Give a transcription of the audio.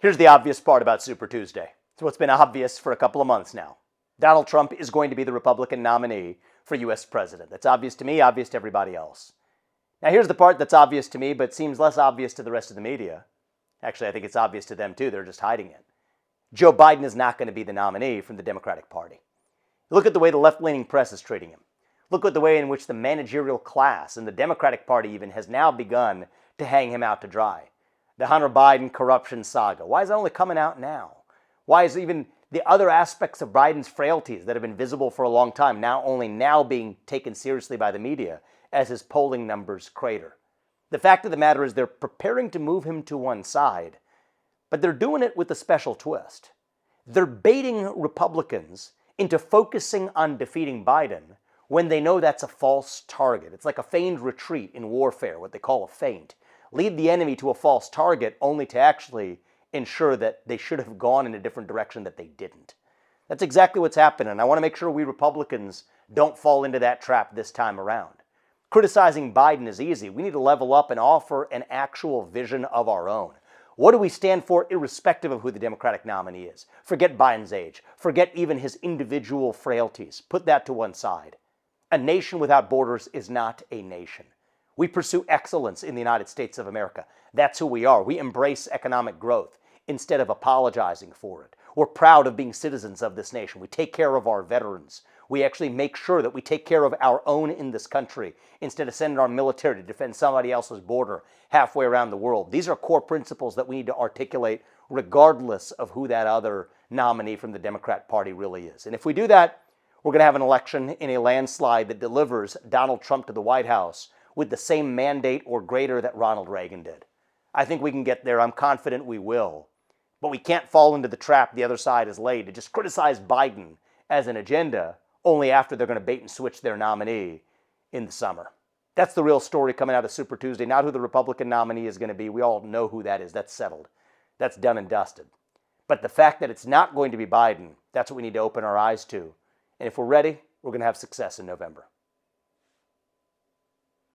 Here's the obvious part about Super Tuesday. It's what's been obvious for a couple of months now. Donald Trump is going to be the Republican nominee for U.S. president. That's obvious to me, obvious to everybody else. Now here's the part that's obvious to me, but seems less obvious to the rest of the media. Actually, I think it's obvious to them too. They're just hiding it. Joe Biden is not going to be the nominee from the Democratic Party. Look at the way the left-leaning press is treating him. Look at the way in which the managerial class and the Democratic Party even has now begun to hang him out to dry. The Hunter Biden corruption saga. Why is it only coming out now? Why is even the other aspects of Biden's frailties that have been visible for a long time only now being taken seriously by the media as his polling numbers crater? The fact of the matter is they're preparing to move him to one side, but they're doing it with a special twist. They're baiting Republicans into focusing on defeating Biden when they know that's a false target. It's like a feigned retreat in warfare, what they call a feint. Lead the enemy to a false target only to actually ensure that they should have gone in a different direction that they didn't. That's exactly what's happening, and I want to make sure we Republicans don't fall into that trap this time around. Criticizing Biden is easy. We need to level up and offer an actual vision of our own. What do we stand for irrespective of who the Democratic nominee is? Forget Biden's age. Forget even his individual frailties. Put that to one side. A nation without borders is not a nation. We pursue excellence in the United States of America. That's who we are. We embrace economic growth instead of apologizing for it. We're proud of being citizens of this nation. We take care of our veterans. We actually make sure that we take care of our own in this country instead of sending our military to defend somebody else's border halfway around the world. These are core principles that we need to articulate regardless of who that other nominee from the Democrat Party really is. And if we do that, we're going to have an election in a landslide that delivers Donald Trump to the White House with the same mandate or greater that Ronald Reagan did. I think we can get there. I'm confident we will. But we can't fall into the trap the other side has laid to just criticize Biden as an agenda only after they're going to bait and switch their nominee in the summer. That's the real story coming out of Super Tuesday, not who the Republican nominee is going to be. We all know who that is. That's settled. That's done and dusted. But the fact that it's not going to be Biden, that's what we need to open our eyes to. And if we're ready, we're going to have success in November.